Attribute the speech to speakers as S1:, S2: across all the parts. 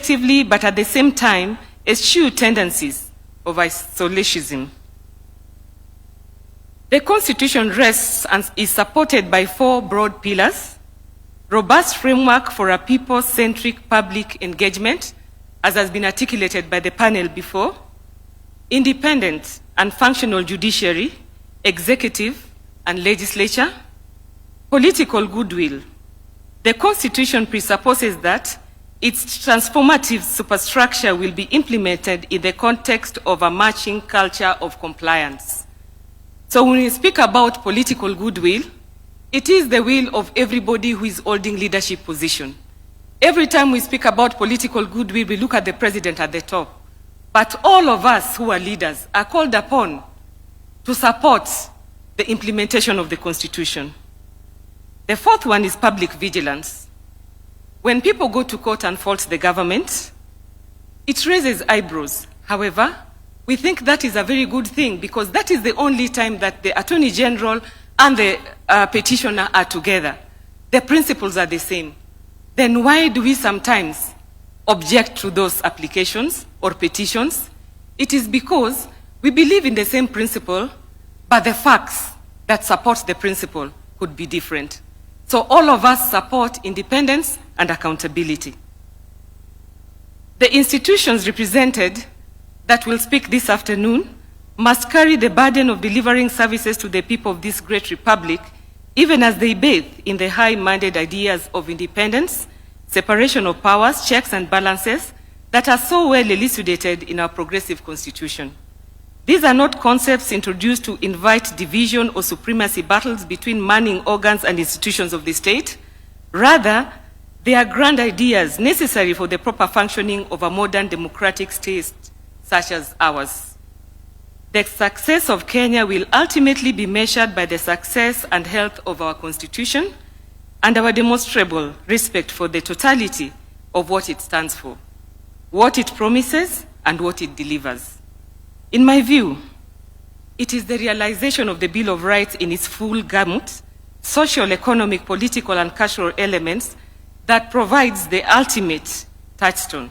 S1: effectively, but at the same time, eschew tendencies of isolationism. The Constitution rests and is supported by 4 broad pillars: robust framework for a people-centric public engagement, as has been articulated by the panel before, independent and functional judiciary, executive and legislature, political goodwill. The Constitution presupposes that its transformative superstructure will be implemented in the context of a marching culture of compliance. So when we speak about political goodwill, it is the will of everybody who is holding leadership position. Every time we speak about political goodwill, we look at the president at the top. But all of us who are leaders are called upon to support the implementation of the Constitution. The 4th one is public vigilance. When people go to court and fault the government, it raises eyebrows. However, we think that is a very good thing, because that is the only time that the Attorney General and the petitioner are together. The principles are the same. Then why do we sometimes object to those applications or petitions? It is because we believe in the same principle, but the facts that support the principle could be different. So all of us support independence and accountability. The institutions represented that will speak this afternoon must carry the burden of delivering services to the people of this great republic, even as they bathe in the high-minded ideas of independence, separation of powers, checks and balances that are so well elucidated in our progressive Constitution. These are not concepts introduced to invite division or supremacy battles between manning organs and institutions of the state. Rather, they are grand ideas necessary for the proper functioning of a modern democratic state such as ours. The success of Kenya will ultimately be measured by the success and health of our Constitution and our demonstrable respect for the totality of what it stands for, what it promises, and what it delivers. In my view, it is the realization of the Bill of Rights in its full gamut, social, economic, political, and cultural elements that provides the ultimate touchstone.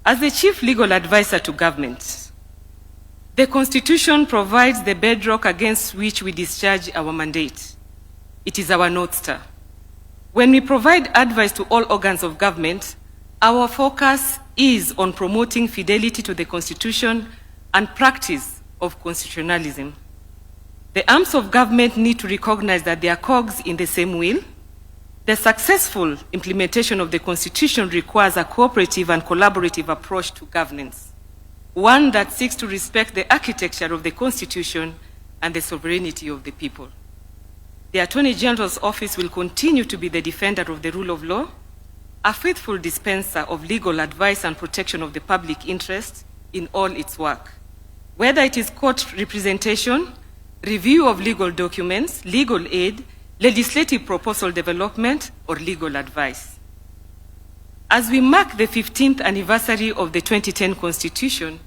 S1: As the chief legal advisor to government, the Constitution provides the bedrock against which we discharge our mandate. It is our North Star. When we provide advice to all organs of government, our focus is on promoting fidelity to the Constitution and practice of constitutionalism. The arms of government need to recognize that they are cogs in the same wheel. The successful implementation of the Constitution requires a cooperative and collaborative approach to governance, one that seeks to respect the architecture of the Constitution and the sovereignty of the people. The Attorney General's office will continue to be the defender of the rule of law, a faithful dispenser of legal advice and protection of the public interest in all its work, whether it is court representation, review of legal documents, legal aid, legislative proposal development, or legal advice. As we mark the 15th anniversary of the 2010 Constitution,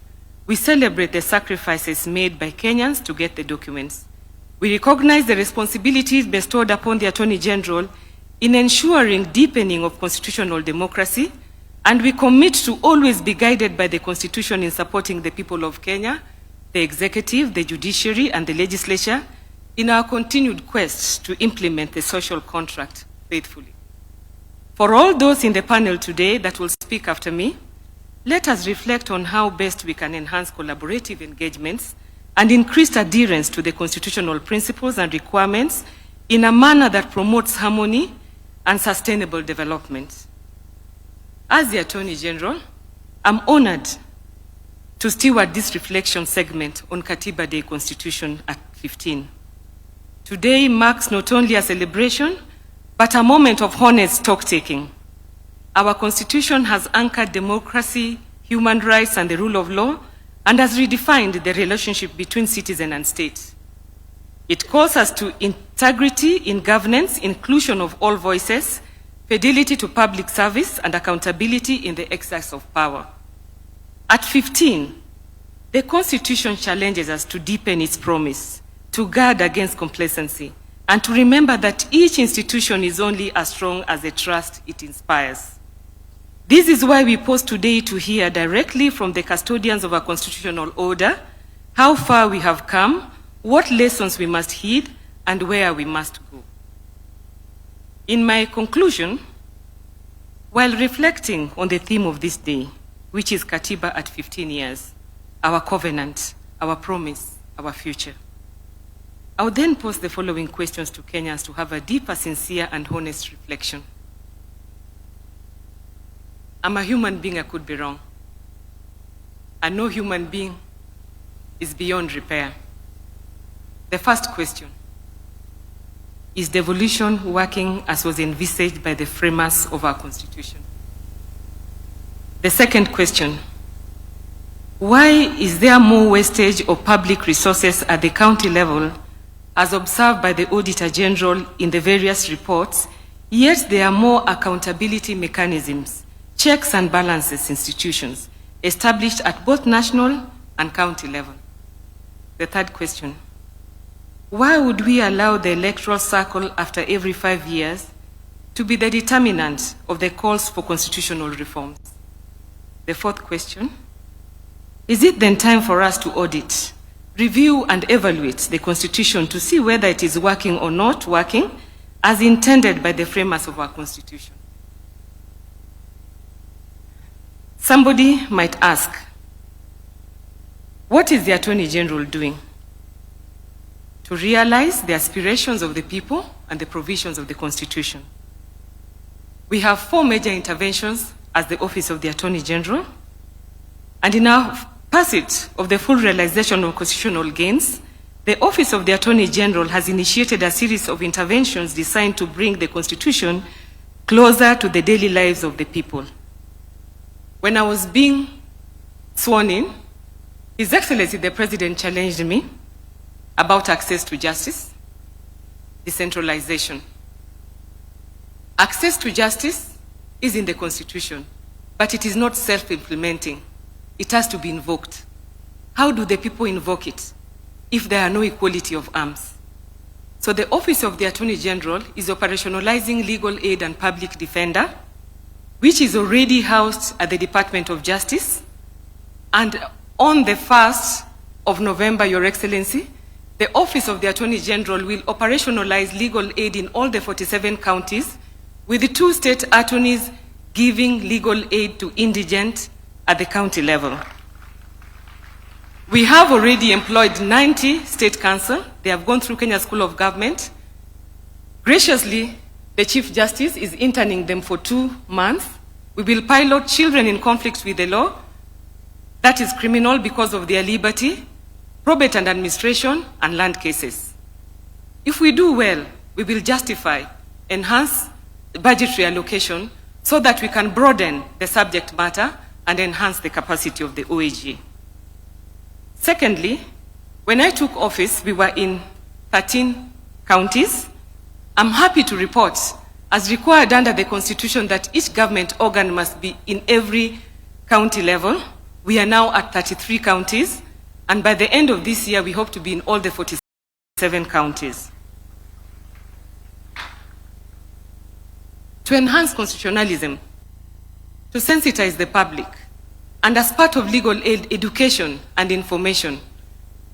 S1: we celebrate the sacrifices made by Kenyans to get the documents. We recognize the responsibilities bestowed upon the Attorney General in ensuring deepening of constitutional democracy, and we commit to always be guided by the Constitution in supporting the people of Kenya, the executive, the judiciary, and the legislature in our continued quest to implement the social contract faithfully. For all those in the panel today that will speak after me, let us reflect on how best we can enhance collaborative engagements and increased adherence to the constitutional principles and requirements in a manner that promotes harmony and sustainable development. As the Attorney General, I'm honored to steward this reflection segment on Katiba Day Constitution at 15. Today marks not only a celebration, but a moment of honest stock-taking. Our Constitution has anchored democracy, human rights, and the rule of law, and has redefined the relationship between citizen and state. It calls us to integrity in governance, inclusion of all voices, fidelity to public service, and accountability in the exercise of power. At 15, the Constitution challenges us to deepen its promise, to guard against complacency, and to remember that each institution is only as strong as the trust it inspires. This is why we pause today to hear directly from the custodians of our constitutional order how far we have come, what lessons we must heed, and where we must go. In my conclusion, while reflecting on the theme of this day, which is Katiba at 15 years, our covenant, our promise, our future, I would then pose the following questions to Kenyans to have a deeper, sincere, and honest reflection. I'm a human being, I could be wrong. And no human being is beyond repair. The first question, is devolution working as was envisaged by the framers of our Constitution? The second question, why is there more wastage of public resources at the county level as observed by the Auditor General in the various reports, yet there are more accountability mechanisms, checks and balances institutions established at both national and county level? The third question, why would we allow the electoral cycle after every 5 years to be the determinant of the calls for constitutional reforms? The fourth question, is it then time for us to audit, review and evaluate the Constitution to see whether it is working or not working as intended by the framers of our Constitution? Somebody might ask, what is the Attorney General doing to realize the aspirations of the people and the provisions of the Constitution? We have 4 major interventions as the Office of the Attorney General, and in our pursuit of the full realization of constitutional gains, the Office of the Attorney General has initiated a series of interventions designed to bring the Constitution closer to the daily lives of the people. When I was being sworn in, His Excellency the President challenged me about access to justice, decentralization. Access to justice is in the Constitution, but it is not self-implementing. It has to be invoked. How do the people invoke it if there are no equality of arms? So the Office of the Attorney General is operationalizing legal aid and public defender, which is already housed at the Department of Justice. And on the 1st of November, Your Excellency, the Office of the Attorney General will operationalize legal aid in all the 47 counties, with the 2 state attorneys giving legal aid to indigent at the county level. We have already employed 90 state counsel. They have gone through Kenya School of Government. Graciously, the Chief Justice is interning them for 2 months. We will pilot children in conflict with the law. That is criminal because of their liberty, probate and administration, and land cases. If we do well, we will justify, enhance budgetary allocation so that we can broaden the subject matter and enhance the capacity of the OAG. Secondly, when I took office, we were in 13 counties. I'm happy to report, as required under the Constitution, that each government organ must be in every county level. We are now at 33 counties, and by the end of this year, we hope to be in all the 47 counties. To enhance constitutionalism, to sensitize the public, and as part of legal aid education and information,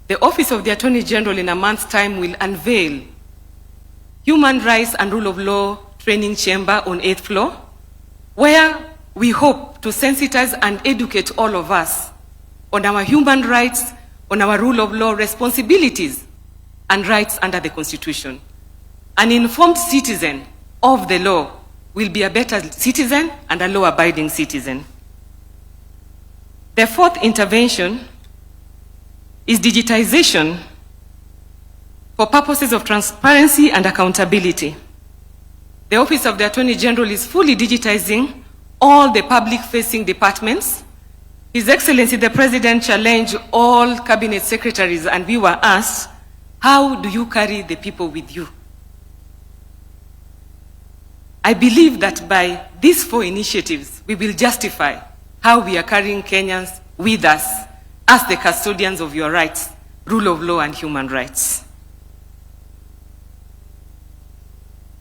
S1: the Office of the Attorney General in a month's time will unveil Human Rights and Rule of Law Training Chamber on 8th floor, where we hope to sensitize and educate all of us on our human rights, on our rule of law responsibilities and rights under the Constitution. An informed citizen of the law will be a better citizen and a law-abiding citizen. The 4th intervention is digitization for purposes of transparency and accountability. The Office of the Attorney General is fully digitizing all the public-facing departments. His Excellency the President challenged all cabinet secretaries, and we were asked, how do you carry the people with you? I believe that by these 4 initiatives, we will justify how we are carrying Kenyans with us as the custodians of your rights, rule of law, and human rights.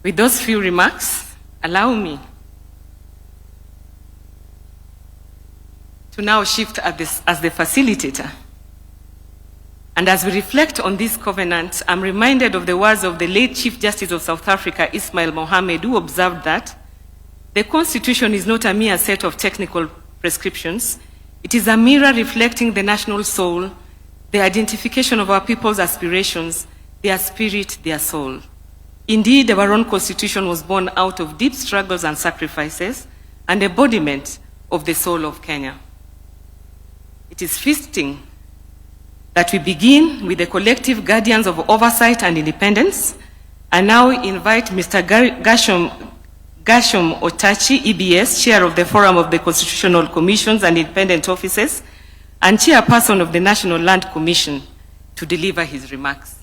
S1: With those few remarks, allow me to now shift as the facilitator. And as we reflect on this covenant, I'm reminded of the words of the late Chief Justice of South Africa, Ismail Mohammed, who observed that the Constitution is not a mere set of technical prescriptions. It is a mirror reflecting the national soul, the identification of our people's aspirations, their spirit, their soul. Indeed, our own Constitution was born out of deep struggles and sacrifices, and embodiment of the soul of Kenya. It is fitting that we begin with the collective guardians of oversight and independence, and now invite Mr. Gershom Otachi, EBS, Chair of the Forum of the Constitutional Commissions and Independent Offices, and Chairperson of the National Land Commission, to deliver his remarks.